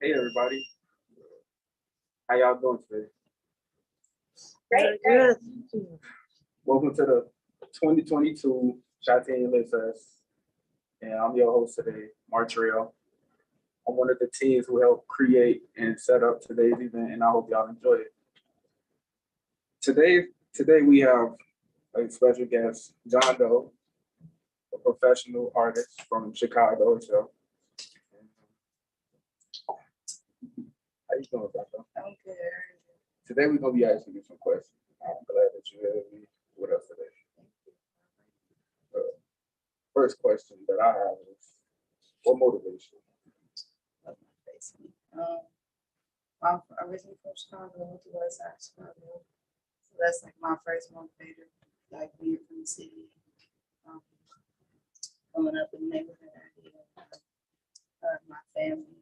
Hey everybody, how y'all doing today? Great. Welcome to the 2022 ChiTeen Lit Fest, and I'm your host today, Martrell. I'm one of the teams who helped create and set up today's event, and I hope y'all enjoy it. Today we have a special guest, Jean Deaux, a professional artist from Chicago. So, how you doing, Becca? I'm good. Today we're gonna be asking you some questions. I'm glad that you have me with us today. First question that I have is, what motivates you? I'm originally from Chicago, went to West Side Chicago. So that's like my first motivator, like being from the city, growing up in the neighborhood area, my family.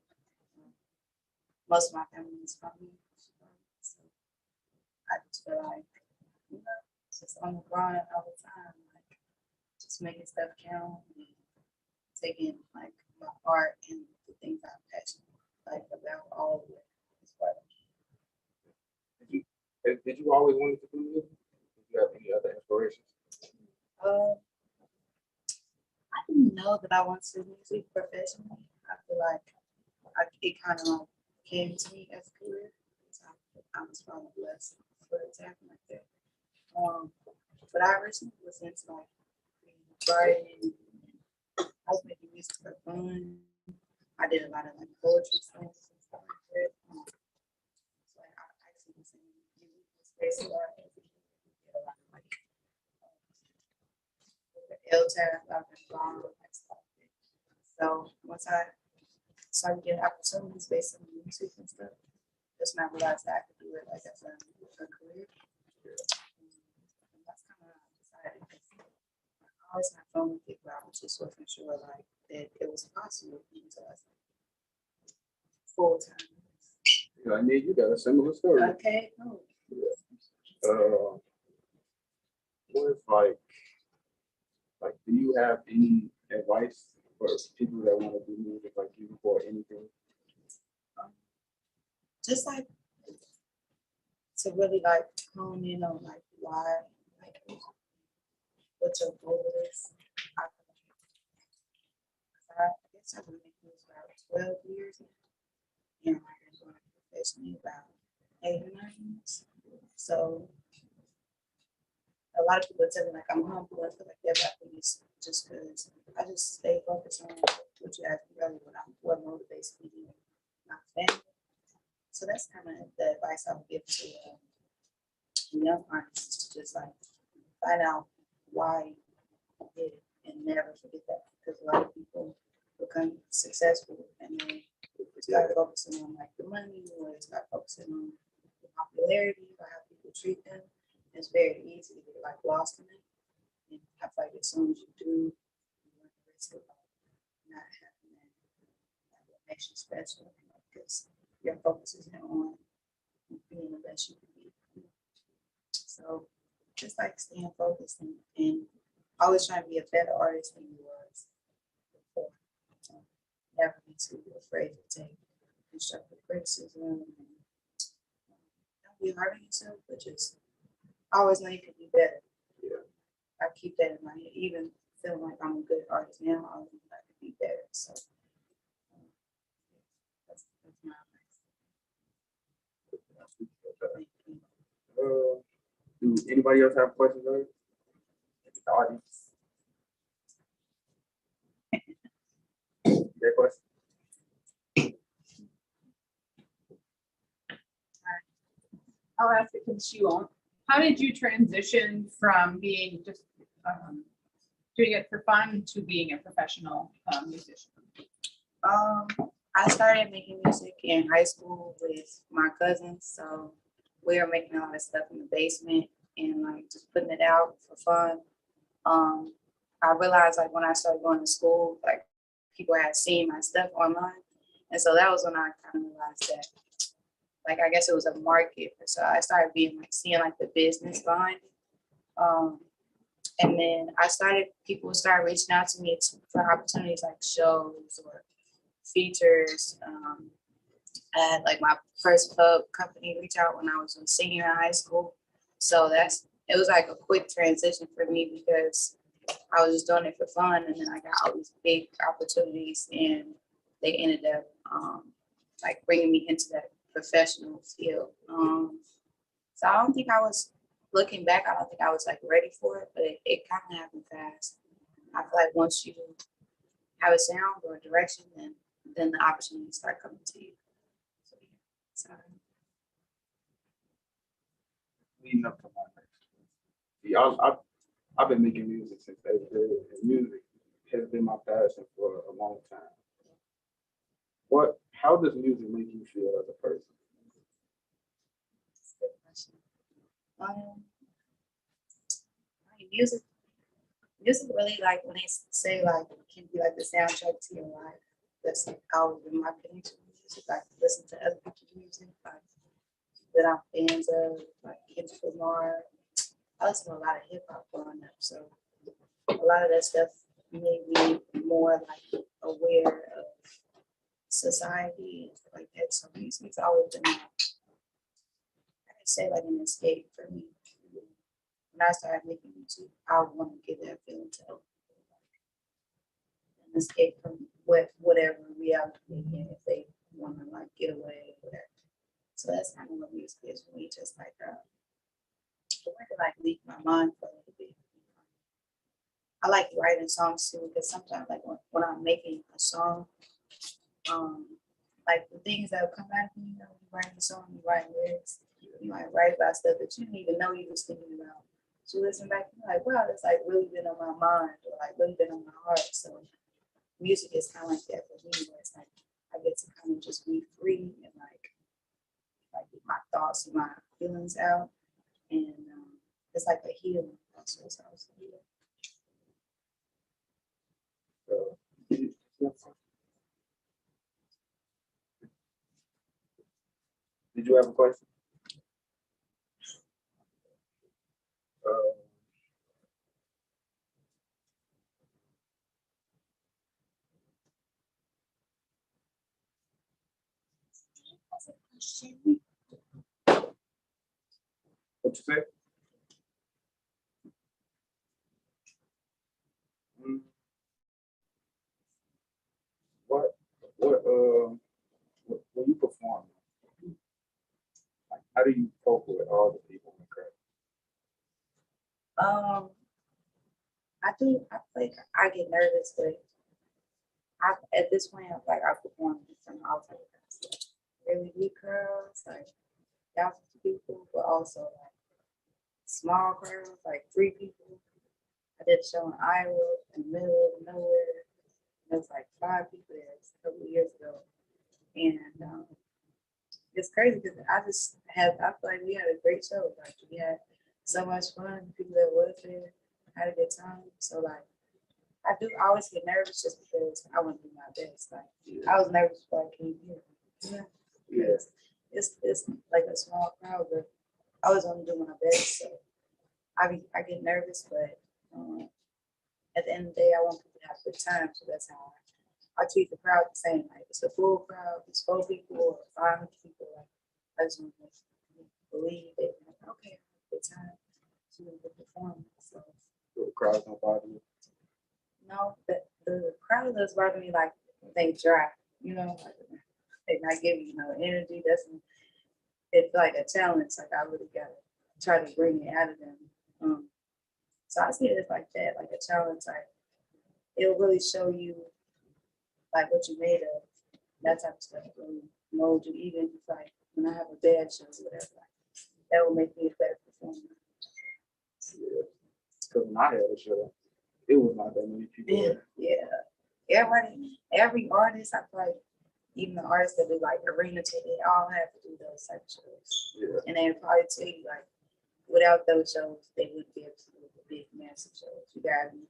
Most of my family is from here. So I just feel like, just on the grind all the time, like just making stuff count and taking like my art and the things I'm passionate like about all of it. Did you always want to do music? Did you have any other inspirations? I didn't know that I wanted to do music professionally. I feel like it kind of like came to me as a career. So I was probably blessed for it to happen like that. But I originally was into like writing. I was making music for fun. I did a lot of like poetry songs and stuff like that. So like, I actually was in music space a lot. I did a lot of like L-tab, I've been involved with that stuff. So once I started getting opportunities based on music and stuff, that's when I realized that I could do it like as a career. And that's kind of how I decided. I always had fun with it, but I was just wasn't sure like that it was possible until I full time. Yeah, I mean, you got a similar story. Okay. Oh. What is like, do you have any advice for people that want to do music like you or anything? Just like to really like hone in on like why, like what your goal is. I guess I've been making this about 12 years now. And I've been doing it professionally about 8 or 9 years. So a lot of people tell me like I'm humble and stuff like that, but I think it's just because I just stay focused on what you asked me earlier, what motivates me and my family. So that's kind of the advice I would give to young artists, to just like find out why you did it and never forget that, because a lot of people become successful and then start focusing on like the money or start focusing on the popularity or how people treat them. It's very easy to get like lost in it. And I feel like as soon as you do, you run the risk of not having that, what makes you special, because your focus is on being the best you can be. So just like staying focused and always trying to be a better artist than you was before. Never be too afraid to take constructive criticism. Don't be hard on yourself, but just always know you can be better. Yeah. I keep that in mind. Even feeling like I'm a good artist now, I always know I can be better. So that's my advice. Do anybody else have questions? The audience. Their question? I'll ask it because you won't. How did you transition from being just doing it for fun to being a professional musician? I started making music in high school with my cousins, so we were making a lot of stuff in the basement and like just putting it out for fun. I realized like when I started going to school, like people had seen my stuff online, and so that was when I kind of realized that, like, I guess it was a market. So I started being like seeing like the business behind it. And then people started reaching out to me for opportunities like shows or features. I had like my first pub company reach out when I was a senior in high school. So it was like a quick transition for me because I was just doing it for fun, and then I got all these big opportunities, and they ended up like bringing me into that professional field. So I don't think I was looking back. I don't think I was like ready for it, but it kind of happened fast. I feel like once you have a sound or a direction, then the opportunities start coming to you. So, yeah. So, Leading up to my next one. See, I've been making music since 8th grade, and music has been my passion for a long time. How does music make you feel as a person? that's a good question. I mean, music really, like when they say like it can be like the soundtrack to your life. That's like always been my connection with music. Like listen to other people's music, like that I'm fans of, like Kendrick Lamar. I listen to a lot of hip hop growing up, so a lot of that stuff made me more like aware of society and stuff like that. So music's always been, I can say, like an escape for me. When I started making music, I want to give that feeling to other people, like an escape from whatever reality they get if they want to like get away or whatever. So that's kind of what music is for me, just like the way to like leave my mind for a little bit. I like writing songs too because sometimes like when I'm making a song, like the things that will come out of me, you know, you write a song, you write lyrics, you might write about stuff that you didn't even know you was thinking about. So you listen back, you're like, wow, that's like really been on my mind or like really been on my heart. So music is kind of like that for me, where it's like I get to kind of just be free and like get my thoughts and my feelings out, and it's like a healing process. Also. Did you have a question? Uh, That's a question. what you say? Mm, What when you perform, like, how do you cope with all the people in the crowd? I think I think I get nervous, but at this point, I'm like I perform in front of all types of guys, like really big crowds, like thousands of people, but also like small crowds, like 3 people. I did a show in Iowa in the middle of nowhere. There was like 5 people there a couple of years ago, and it's crazy because I feel like we had a great show. Like we had so much fun. People that was there had a good time. So like I do always get nervous just because I want to do my best. Like I was nervous before I came here. Yeah. Because it's like a small crowd, but I always want to do my best. So I get nervous, but at the end of the day, I want people to have a good time. So that's how I treat the crowd the same. Like it's a full crowd, it's 4 people or 500 people. Like I just want to believe that okay, have a good time to the performance. So The crowd don't bother you. no, the crowd does bother me like they dry, you know, like they not giving you no energy. It's like a challenge. Like I really gotta try to bring it out of them. So I see it as like that, like a challenge. Like it'll really show you like what you made of. That type of stuff really mold you. Even if like when I have a bad show or whatever, like, that will make me a better performer. Yeah. Because when I had a show, it was not that many people Yeah, there. yeah. Every artist, I feel like even the artists that do like arena tour, they all have to do those type of shows. Yeah. And they probably tell you like without those shows, they wouldn't be able to do the big massive shows. You gotta be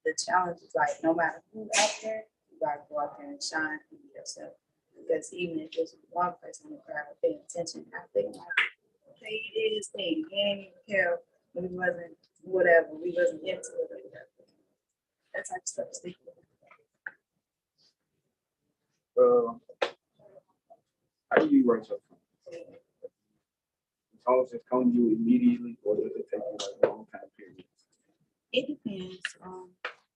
the challenge is like no matter who's out there, you gotta go out there and shine and be yourself. Because even if there's one person in the crowd paying attention, I think like, okay, you did his thing. He didn't even care when we wasn't whatever, we wasn't into it or whatever. That type of stuff is thinking. Uh, How do you write your songs? Songs just come to you immediately, or does it take you like a long time period? It depends.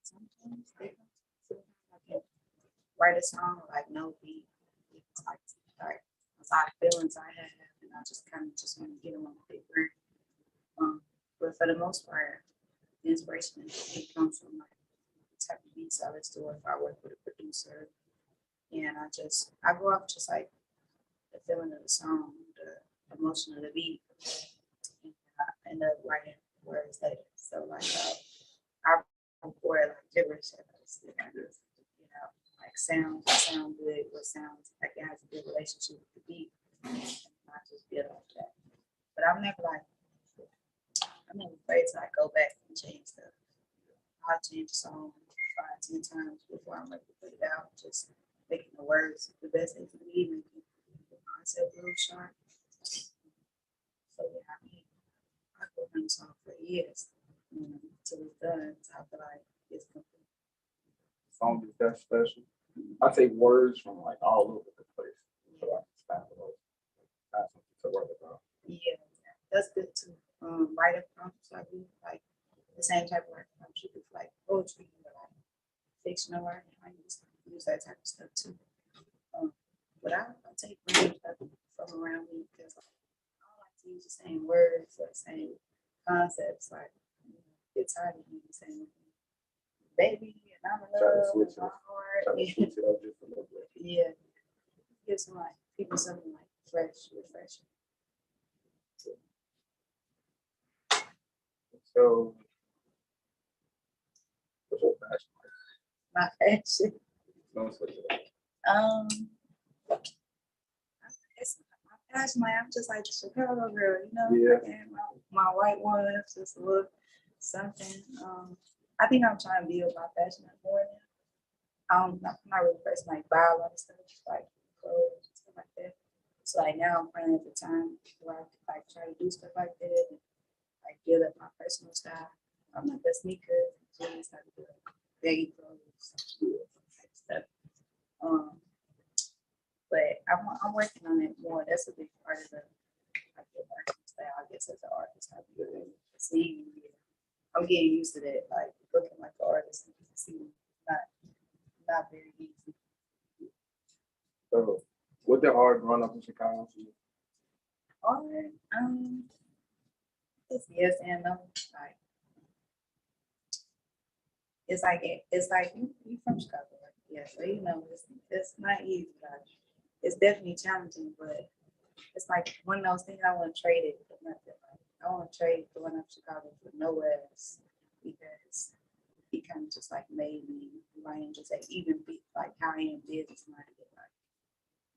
Sometimes I can write a song like no beat. It's like a lot of feelings I have, and I just kind of just want to get them on paper. But for the most part, the inspiration it comes from like the type of beats I listen to, or if I work with a producer, and I go off just like the feeling of the song, the emotion of the beat, and I end up writing words later. So like I record like gibberish at us, you know, like sound good, what sounds like it has a good relationship with the beat. And I just build off that. But I'm never afraid to like go back and change stuff. I'll change the song 5, 10 times before I'm ready to put it out. Just making the words the best they can be, making the concept real sharp. So yeah, I mean, I worked on the song for years, till it's done. So I feel like it's complete. Song is that special. I take words from like all over the place. So I can stop it. Have something to write about. Yeah, that's good too. Write prompts I do like the same type of writing prompts you do for like poetry or like fictional writing. I use that type of stuff too. But I take random stuff from around me because I don't like to use the same words or the same concepts. Like it's hard to use the same baby and I'm in Try to love switch with my it. heart. Try to switch it up just a little bit. Yeah, give some like people something like fresh, refreshing. So, what's your passion? My passion. Don't switch it up. It's my passion. Like I'm just like the Chicago girl, you know. Yeah. And my white ones just look something. I think I'm trying to build my passion more now. I'm not really a person like buy a lot of stuff, like clothes and stuff like that. So like now I'm finally at the time where I like try to do stuff like that and like build up my personal style. I'm like the sneakers, jeans, like the baggy clothes, type stuff. But I'm working on it more. That's a big part of the like the personal style, I guess, as an artist. I really see. I'm getting used to that, like looking like an artist and see not very easy. So, what the hard growing up in Chicago for you? Art, it's yes and no. Like it's like you from Chicago, right? Yeah, so you know it's not easy. Like, it's definitely challenging, but it's like one of those things I want to trade it for nothing. Like, I want to trade growing up in Chicago for nowhere else because he kind of just like made me who I am, just like even be like how I am business minded, like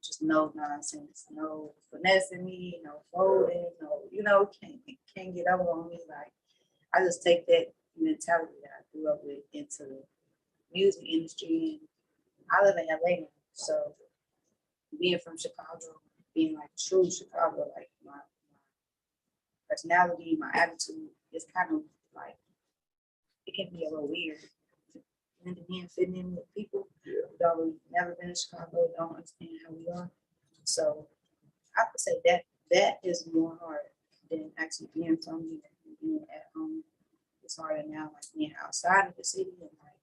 just no nonsense, no finessing me, no folding, no, can't get over on me. Like I just take that mentality that I grew up with into the music industry. And I live in LA now, so being from Chicago, being like true Chicago, like my personality, my attitude is kind of like it can be a little weird. Blending in, fitting in with people who don't really never been in Chicago, don't understand how we are. So I would say that is more hard than actually being from here and being at home. It's harder now, like being outside of the city and like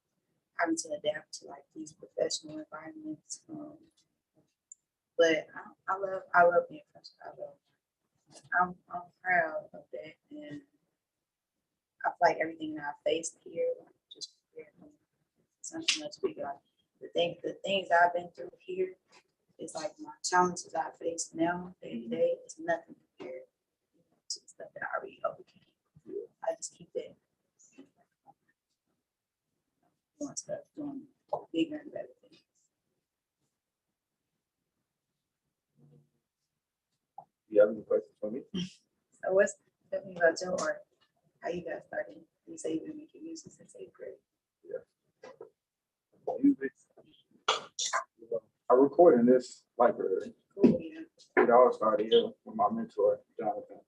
having to adapt to like these professional environments. But I love being from Chicago. I'm proud of that, and I feel like everything that I faced here, like just prepared for something much bigger. Like the things I've been through here is like my challenges I face now day to day is nothing compared to the stuff that I already overcame. I just keep that doing stuff, doing bigger and better things. Do you have any questions for me? So what's tell me about your art? How you got started? You say you've been making music since 8th grade. Music. I record in this library. Cool, yeah. It all started here with my mentor, Jonathan.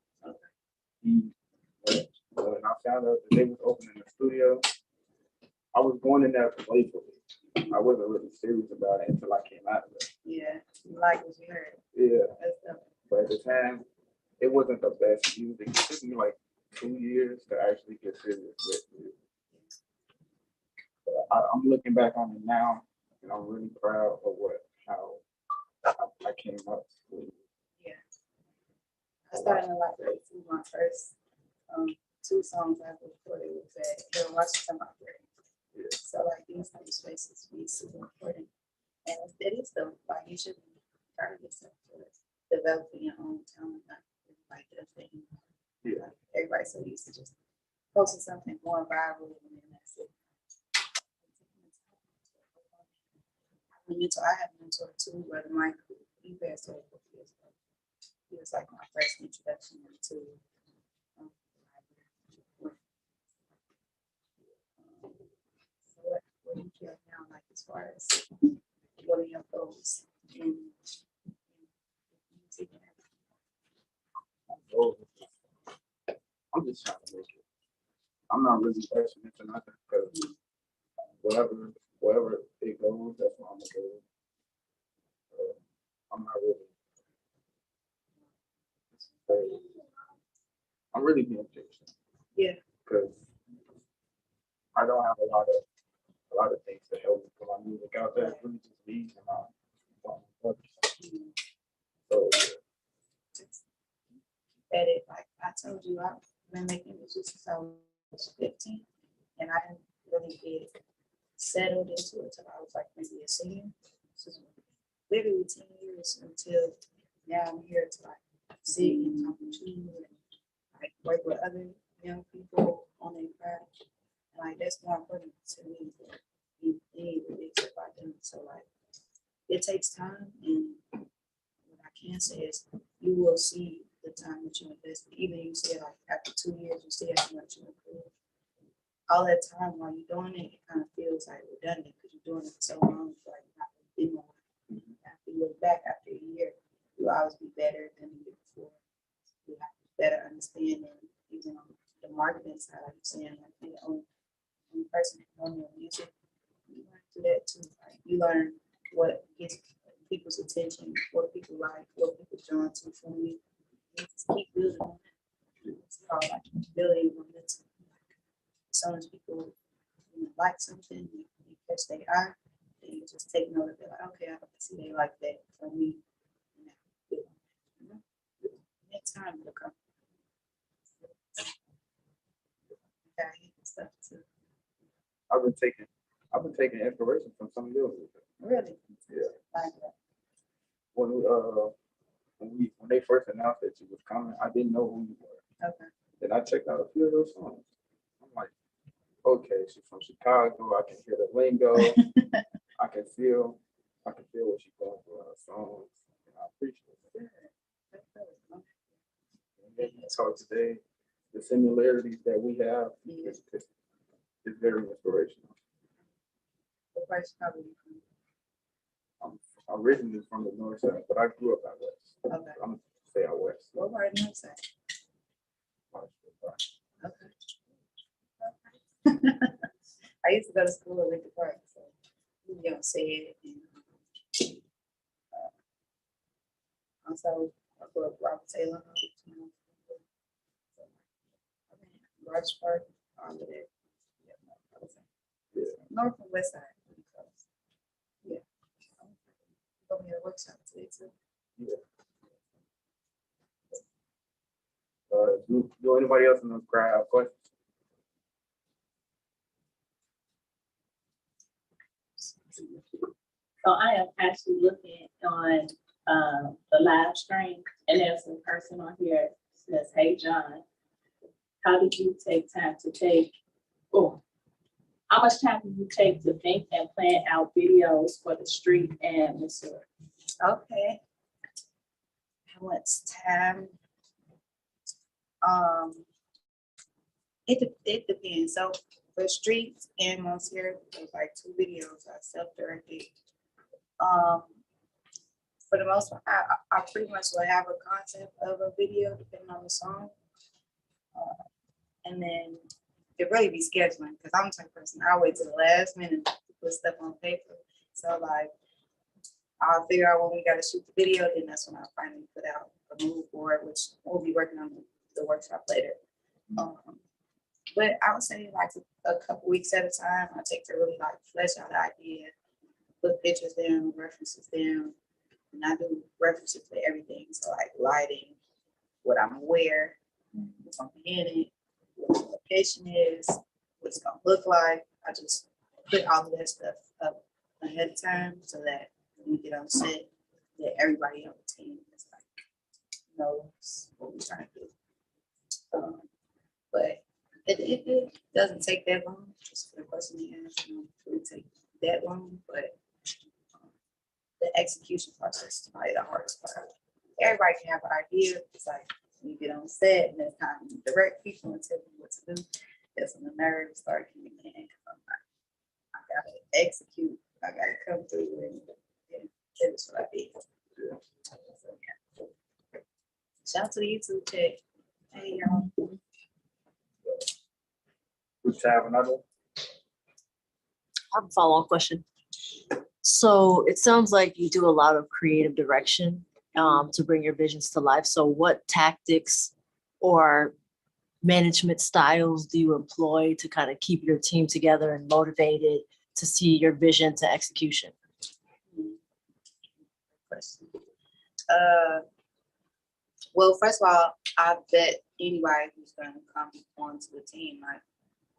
When I found out that they was opening the studio, I was going in there playfully. I wasn't really serious about it until I came out of it. Yeah, you like what you heard. Yeah, That's dope. but at the time, it wasn't the best music. It took me like 2 years to actually get serious with it. But I'm looking back on it now, and I'm really proud of how I came up with. Yeah. I started in like grade 2. My first 2 songs I recorded was at Hill Washington Library. Yeah. So like these type of spaces be super important. And it is though, like you should be proud of yourself for developing your own talent, not like that thing. Yeah. Everybody's so used to just posting something more viral and then that's it. I have a mentor too, Brother Mike, he passed away 4 years ago. He was like my first introduction into so what do you feel now, like as far as what are your goals in music and So I'm just trying to make it. I'm not really rushing into nothing because wherever it goes, that's where I'm gonna go. I'm not really. I'm really being patient. Yeah. Because I don't have a lot of things to help me put my music out there. It's really just me and my so just at it, like I told you, I've been making music since I was 15 and I didn't really get settled into it until I was like maybe a senior. So literally 10 years until now I'm here to like sit and talk to you and like work with other young people on their craft. And like that's more important to me than anything really except by them. So like it takes time and what I can say is you will see the time that you invest. Even you say like after 2 years you see how much you improve. All that time while you're doing it, it kind of feels like redundant because you're doing it for so long. You feel like you're not going to be more. After you look back after a year, you'll always be better than the year before. You have better understanding, even on the marketing side, like you're saying, like the only person on your music, you learn to do that too. Like you learn what gets people's attention, what people like, what people drawn to from you. You just keep building on that. It's called like building momentum. As soon as people like something, you catch their eye, then you just take note of it. Like, okay, I can see they like that for me. Next time it'll come. Okay, stuff too. I've been taking inspiration from some of yours. Really? Yeah. Like that. When they first announced that you was coming, I didn't know who you were. Okay. Then I checked out a few of those songs. I'm like, okay, she's from Chicago. I can hear the lingo. I can feel what she's going through in her songs. And I appreciate it. And then you talk today, the similarities that we have is very inspirational. The first probably. I'm originally from the north side, but I grew up out west. Okay. I'm gonna say out west. What part of the north side? Okay. I used to go to school at Lincoln Park, so you don't say it. And, also, I grew up Robert Taylor. Rogers Park, all of that. Yeah, north and west side. Yeah. Go to a workshop today too. Yeah. Do anybody else in the crowd have questions? So I am actually looking on the live stream, and there's a person on here that says, "Hey John, how did you take time to take? Oh, how much time do you take to think and plan out videos for the street and Missouri?" Okay. How much time? It depends. So for streets and Monsieur, there's like 2 videos I self-directed. For the most part, I pretty much will have a concept of a video depending on the song. And then it really be scheduling because I'm the type of person I wait till the last minute to put stuff on paper. So like I'll figure out when we gotta shoot the video, then that's when I'll finally put out a mood board, which we'll be working on the workshop later. But I would say like a couple weeks at a time, I take to really like flesh out the idea, put pictures down, references down, and I do references for everything. So like lighting, what I'm aware, what's gonna be in it, what the location is, what it's gonna look like. I just put all of that stuff up ahead of time so that when we get on set, that everybody on the team is like knows what we're trying to do. But it doesn't take that long. Just for the question you asked, it really take that long. But the execution process is probably the hardest part. Everybody can have an idea. It's like when you get on set and it's time to direct people and tell them what to do. That's when the nerves start kicking in. I'm like, I gotta execute. I gotta come through and that is what I did. So, yeah. Shout out to the YouTube check. Hey y'all. We have another one. I have a follow-up question. So it sounds like you do a lot of creative direction to bring your visions to life. So what tactics or management styles do you employ to kind of keep your team together and motivated to see your vision to execution? Question. Well, first of all, I bet anybody who's going to come onto the team, like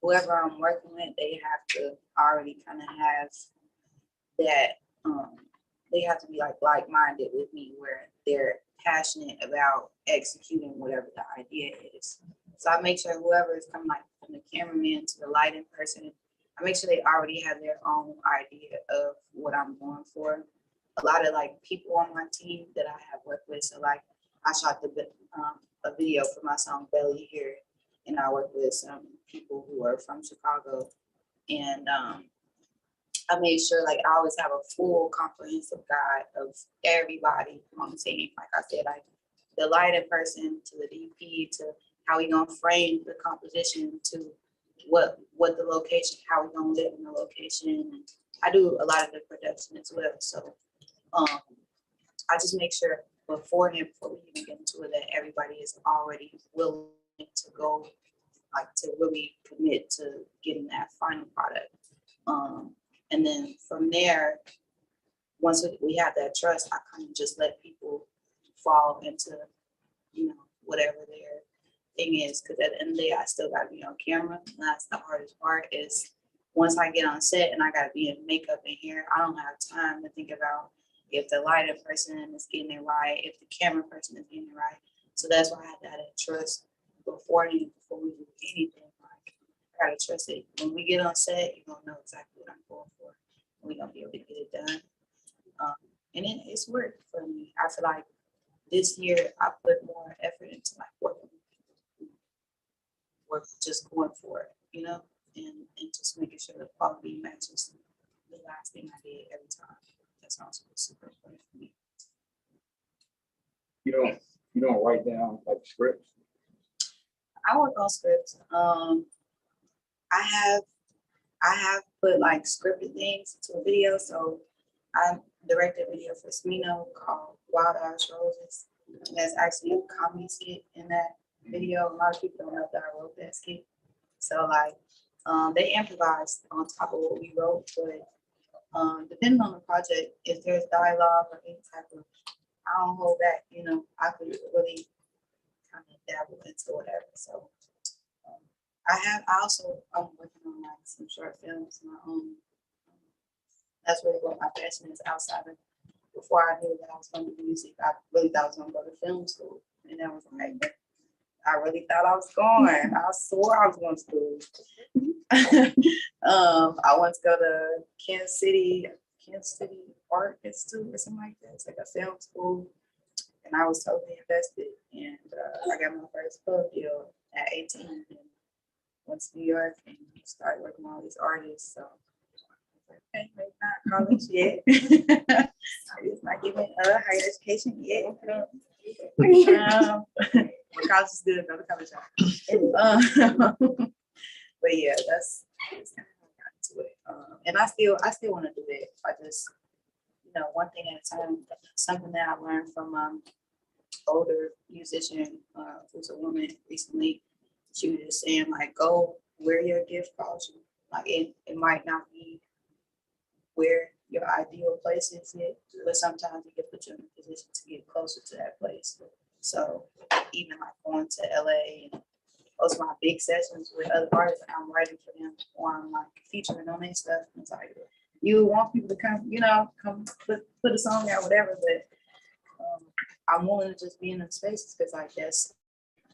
whoever I'm working with, they have to already kind of have that. They have to be like-minded with me, where they're passionate about executing whatever the idea is. So I make sure whoever is coming, like from the cameraman to the lighting person, I make sure they already have their own idea of what I'm going for. A lot of like people on my team that I have worked with, so like I shot a video for my song Belly here, and I work with some people who are from Chicago, and I made sure like I always have a full comprehensive guide of everybody on the team. Like I said, like the lighting person to the DP to how we gonna frame the composition to what the location, how we gonna live in the location. I do a lot of the production as well, so I just make sure beforehand, before we even get into it, that everybody is already willing to go, like to really commit to getting that final product. And then from there, once we have that trust, I kind of just let people fall into, whatever their thing is. Because at the end of the day, I still got to be on camera. And that's the hardest part is once I get on set and I got to be in makeup in here, I don't have time to think about if the lighting person is getting it right, if the camera person is getting it right. So that's why I have to have that trust beforehand before we do anything. Like, I got to trust that when we get on set, you're going to know exactly what I'm going for. And we're going to be able to get it done. And then it's worked for me. I feel like this year I put more effort into like working, just going for it, and just making sure the quality matches the last thing I did every time. That's also super important for me. You don't write down like scripts. I work on scripts. I have put like scripted things to a video. So I directed a video for Smino called Wild Ass Roses. And there's actually a comedy skit in that video. A lot of people don't know that I wrote that skit. So like they improvised on top of what we wrote, but depending on the project, if there's dialogue or any type of, I don't hold back, I could really kind of dabble into whatever. So I'm working on like some short films, my own. That's really what my passion is outside of. Before I knew that I was going to do music, I really thought I was going to go to film school. And that was like, I really thought I was going. I swore I was going to school. I went to go to Kansas City Art Institute or something like that. It's like a film school. And I was totally invested. And I got my first club deal at 18 and went to New York and started working with all these artists. So okay, maybe not college yet. It's not giving a higher education yet. But college is good, go to college. But yeah, that's kind of how I got into it. And I still want to do that. I just, one thing at a time. Something that I learned from older musician, who's a woman recently. She was just saying like, go where your gift calls you. Like it might not be where your ideal place is, but sometimes it can put you in a position to get closer to that place. So even like going to LA and those are my big sessions with other artists, I'm writing for them or I'm like featuring on their stuff. And it's like you want people to come, come put a song out, whatever, but I'm willing to just be in the spaces because I guess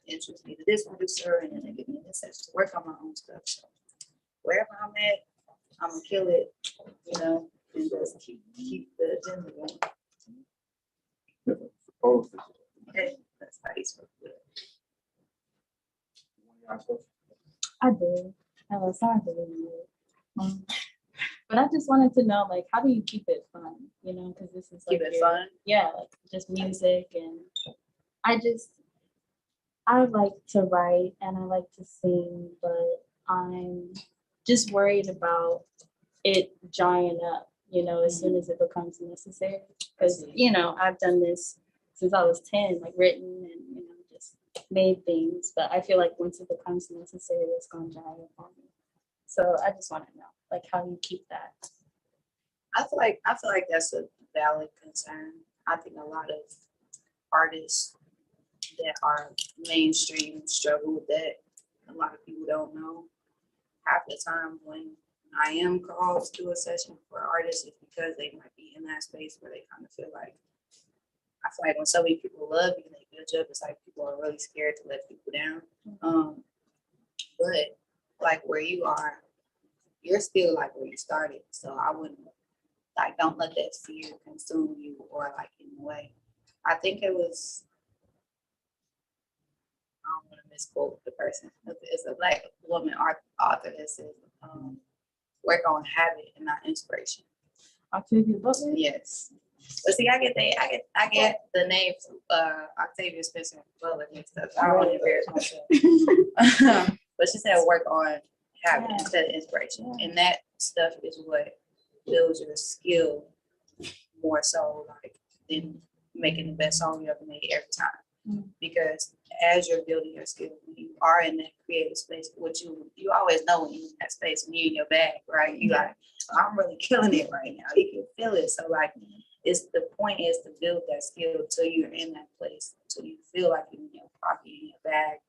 interest me to this producer and then they give me this session to work on my own stuff. So wherever I'm at, I'm gonna kill it, and just keep the agenda going. Supposed to. Okay, that's how he's supposed to do it. I do. I was sorry for you. But I just wanted to know, like, how do you keep it fun? Because this is like Keep it fun. Yeah, like just music, and I like to write and I like to sing, but I'm just worried about it drying up, as soon as it becomes necessary. Because, I've done this since I was 10, like written and, just made things. But I feel like once it becomes necessary, it's going to dry up on me. So I just want to know, like, how you keep that. I feel like that's a valid concern. I think a lot of artists that are mainstream struggle with that. A lot of people don't know. Half the time when I am called to do a session for artists, it's because they might be in that space where they kind of feel like, I feel like when so many people love you and they build you up, it's like people are really scared to let people down. But like where you are, you're still like where you started. So I wouldn't don't let that fear consume you or like in a way. I think it was, I don't want to misquote the person. It's a Black woman author that says, work on habit and not inspiration. Octavia Butler? Yes. But see, I get the name Octavia Spencer Butler mixed up. I don't want to embarrass myself. But she said work on habit instead of inspiration. And that stuff is what builds your skill more so like than making the best song you ever made every time. Because as you're building your skill, when you are in that creative space, what you always know when you're in that space, when you're in your bag, right? You like, I'm really killing it right now. You can feel it. So like the point is to build that skill till you're in that place, till you feel like you're in your pocket, in your bag.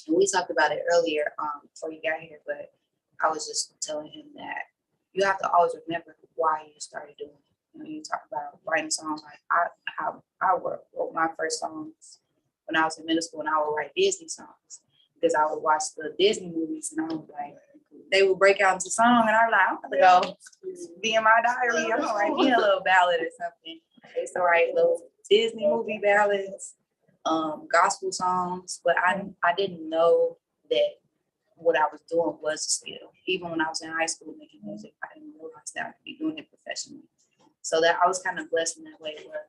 And we talked about it earlier before you got here, but I was just telling him that you have to always remember why you started doing it. You talk about writing songs. Like I wrote my first songs when I was in middle school, and I would write Disney songs because I would watch the Disney movies, and I was like, they would break out into song, and I was like, I'm gonna go be in my diary. I'm gonna write me a little ballad or something. I used to write little Disney movie ballads, gospel songs, but I didn't know that what I was doing was a skill. Even when I was in high school making music, I didn't realize that I could be doing it professionally. So that I was kind of blessed in that way where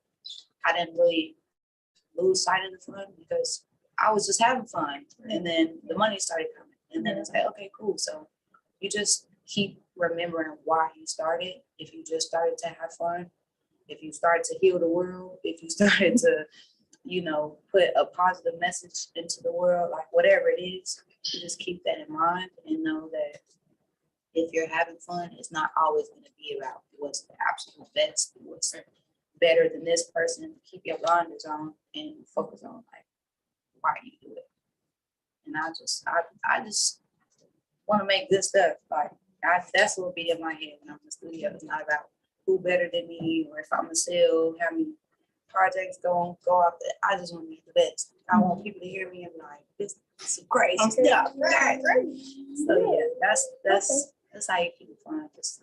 I didn't really lose sight of the fun because I was just having fun. And then the money started coming. And then it's like, okay, cool. So you just keep remembering why you started. If you just started to have fun, if you started to heal the world, if you started to, put a positive message into the world, like whatever it is, you just keep that in mind and know that if you're having fun, it's not always going to be about what's the absolute best, what's better than this person. Keep your blinders on and focus on like why you do it. And I just want to make good stuff. Like that's what will be in my head when I'm in the studio. It's not about who better than me or if I'm gonna sell, how many projects go out there. I just want to be the best. I want people to hear me and be like, this is great stuff. Right. So yeah, that's how you keep it fun. Just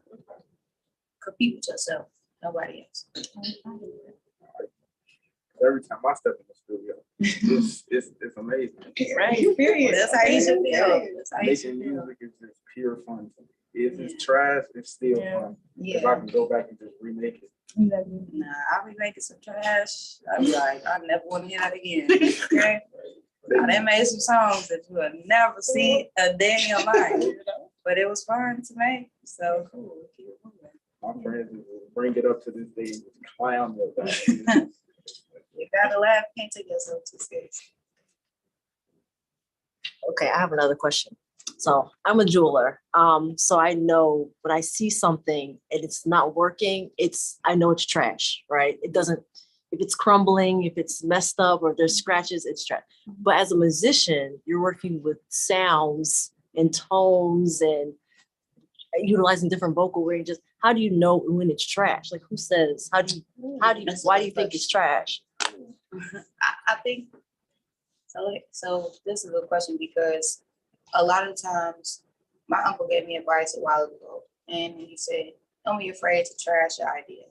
compete with yourself, nobody else. Every time I step in the studio, it's amazing. Right. Period. That's how you should feel. Making music is just pure fun to me. If it's trash, it's still fun. If I can go back and just remake it. Nah, I'll be making some trash. I'll be like, I never want to hear that again. Okay. They made some songs that you will never see a day in your life. But it was fun to make. So cool. Keep it moving. My friends will bring it up to this day, clown me about it. You gotta laugh, can't take yourself too seriously. Okay, I have another question. So I'm a jeweler. So I know when I see something and it's not working, I know it's trash, right? It doesn't, if it's crumbling, if it's messed up or there's scratches, it's trash. But as a musician, you're working with sounds and tones and utilizing different vocal ranges. How do you know when it's trash? Like who says, why do you think it's trash? I think so. So this is a question because a lot of times my uncle gave me advice a while ago, and he said, "Don't be afraid to trash your idea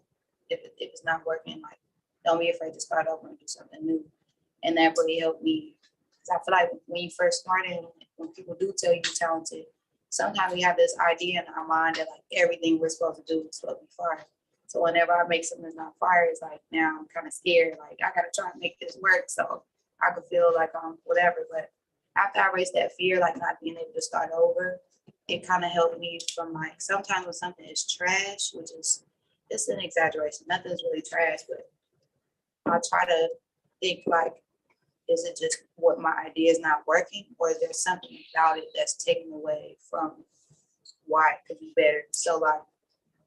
if it's not working. Like, don't be afraid to start over and do something new." And that really helped me because I feel like when you first started, when people do tell you you're talented, sometimes we have this idea in our mind that like everything we're supposed to do is supposed to be fire. So whenever I make something that's not fire, it's like now I'm kind of scared. Like I gotta try and make this work so I could feel like I'm whatever. But after I raised that fear, like not being able to start over, it kind of helped me from like sometimes when something is trash, which is it's an exaggeration. Nothing's really trash, but I try to think like, is it just what my idea is not working, or is there something about it that's taken away from why it could be better? So like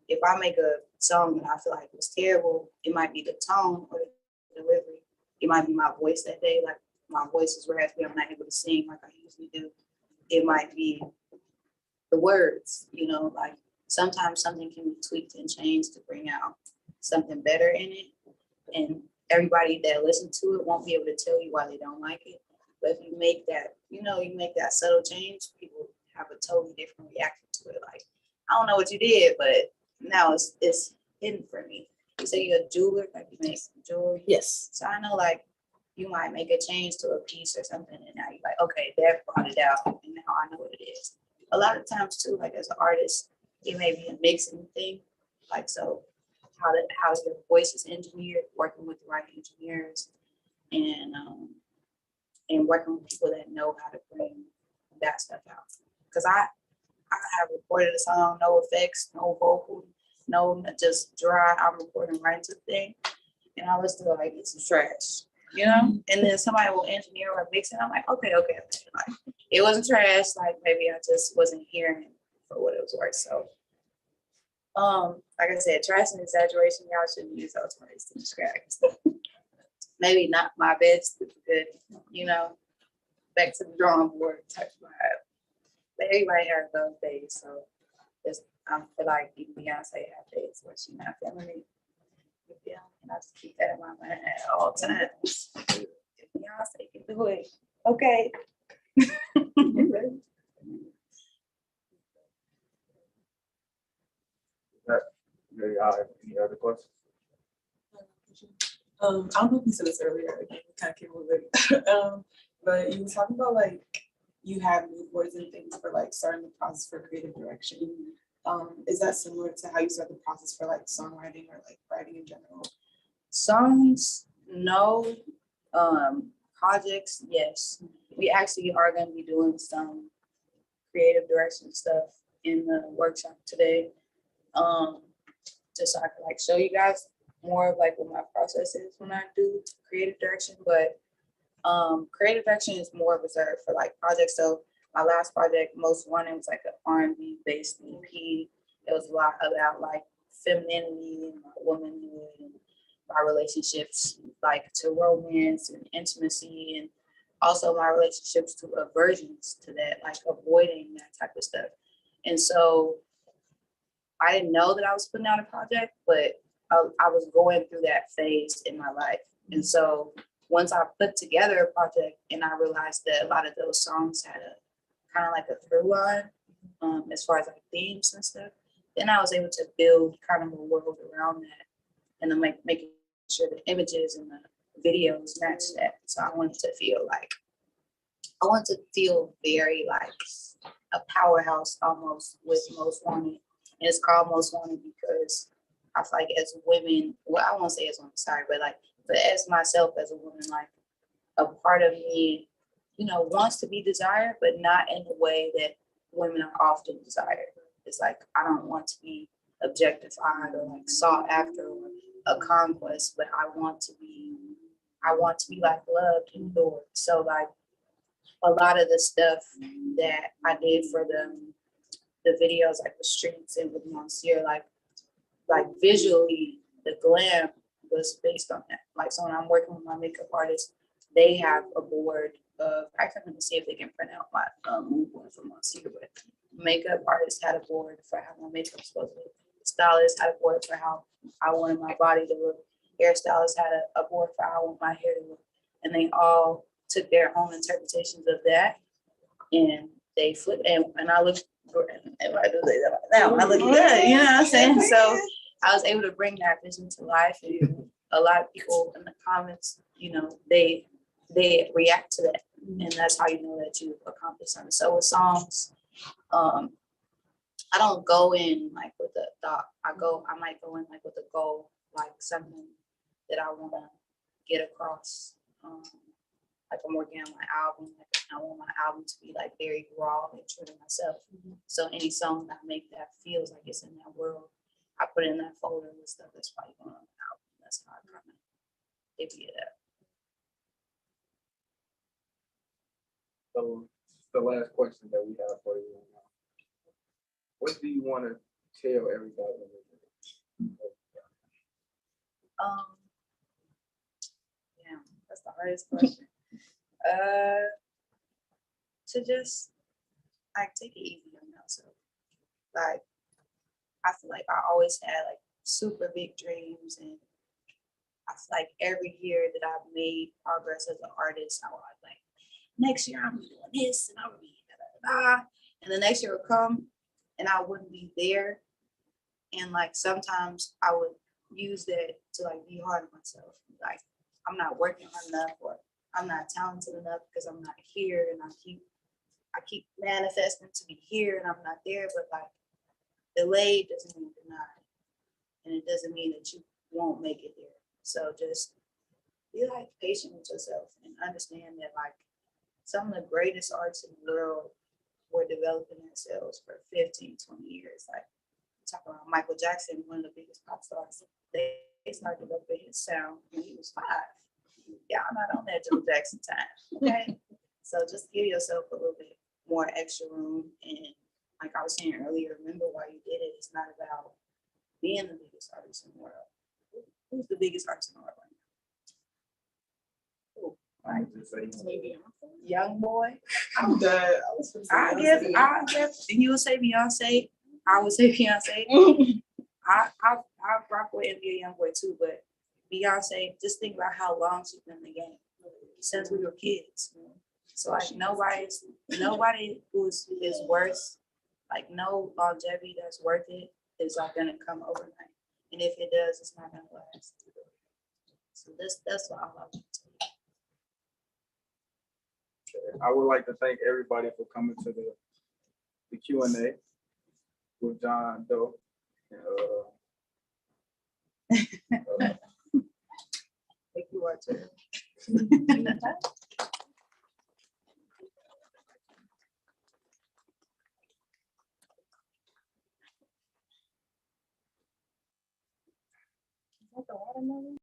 if I make a song and I feel like it's terrible, it might be the tone or the delivery. It might be my voice that day. Like my voice is raspy, I'm not able to sing like I usually do. It might be the words, you know, like sometimes something can be tweaked and changed to bring out something better in it. And everybody that listens to it won't be able to tell you why they don't like it. But if you make that, you make that subtle change, people have a totally different reaction to it. Like, I don't know what you did, but now it's hidden for me. You say you're a jeweler, like you make jewelry. Yes. So I know like you might make a change to a piece or something, and now you're like, okay, that brought it out, and now I know what it is. A lot of times too, like as an artist, it may be a mixing thing. Like so how your voice is engineered, working with the right engineers and working with people that know how to bring that stuff out. Because I have recorded a song, no effects, no vocal, no just dry. I'm recording right into the thing, and I listen to it like it's trash, And then somebody will engineer or mix it. I'm like, okay. Like it wasn't trash. Like maybe I just wasn't hearing it for what it was worth. So, like I said, trash and exaggeration. Y'all shouldn't use those words to describe stuff. Maybe not my best, but good. Back to the drawing board type vibe. But everybody has those days, so I feel like even Beyonce have days where she's not feeling it. Yeah, and I just keep that in my mind at all times. If Beyonce can do it, okay. Any other questions? I don't know if you said this earlier, again, we kind of came over late. But you were talking about like you have mood boards and things for like starting the process for creative direction. Is that similar to how you start the process for like songwriting or like writing in general? Songs, no. Projects, yes. We actually are going to be doing some creative direction stuff in the workshop today. Just so I can like show you guys more of like what my process is when I do creative direction. But creative direction is more reserved for like projects. So my last project, Most Wanted, was like an R&B based EP. It was a lot about like femininity and my womanhood and my relationships, like to romance and intimacy, and also my relationships to aversions to that, like avoiding that type of stuff. And so I didn't know that I was putting out a project, but I was going through that phase in my life. And so once I put together a project and I realized that a lot of those songs had a kind of like a through line as far as like themes and stuff, then I was able to build kind of a world around that and then making sure the images and the videos match that. So I wanted to feel very like a powerhouse almost with Most Wanted. And it's called Most Wanted because I feel like as women, well, I won't say as women, sorry, but as myself as a woman, like a part of me, wants to be desired, but not in the way that women are often desired. It's like, I don't want to be objectified or like sought after or a conquest, but I want to be like loved and adored. So like a lot of the stuff that I did for the videos, like the streets and with Monsieur, like visually, the glam was based on that. Like, so when I'm working with my makeup artist, they have a board of, I can see if they can print out my mood board from Monsieur, but makeup artist had a board for how my makeup was supposed to look. Stylist had a board for how I wanted my body to look. Hairstylist had a board for how I want my hair to look. And they all took their own interpretations of that and they flipped, and I look, and I do that now, I look good, you know what I'm saying? So I was able to bring that vision to life, and a lot of people in the comments, you know, they react to that, and that's how you know that you accomplished something. So with songs, I don't go in like with a thought. I might go in like with a goal, like something that I want to get across. Like I'm working on my album. Like I want my album to be like very raw and true to myself. So any song that I make that feels like it's in that world, I put in that folder with stuff that's probably going on the album. That's how I kind of divvy it up. So the last question that we have for you. What do you want to tell everybody? Yeah, that's the hardest question. To just like take it easy on yourself. Like I feel like I always had like super big dreams, and I feel like every year that I've made progress as an artist, I was like, next year I'm doing this and I'll be da, da, da. And the next year would come and I wouldn't be there. And like sometimes I would use that to like be hard on myself. Like I'm not working hard enough, or I'm not talented enough because I'm not here, and I keep manifesting to be here and I'm not there, but like delayed doesn't mean denied. And it doesn't mean that you won't make it there. So just be like patient with yourself and understand that like some of the greatest artists in the world were developing themselves for 15, 20 years. Like talk about Michael Jackson, one of the biggest pop stars. They started developing his sound when he was 5. Y'all not on that Joe Jackson time, okay? So just give yourself a little bit more extra room. And like I was saying earlier, remember why you did it. It's not about being the biggest artist in the world. Who's the biggest artist in the world right now? Right. Maybe. Young boy. I'm dead. I give, and you would say Beyonce. I would say Beyonce. I rock with NBA Young Boy too, but Beyonce, just think about how long she's been in the game since we were kids. So like nobody who is worth, like no longevity that's worth it is like gonna come overnight. And if it does, it's not gonna last. So that's what I love. I would like to thank everybody for coming to the Q&A with Jean Deaux. Thank you, Arthur. Is that the watermelon?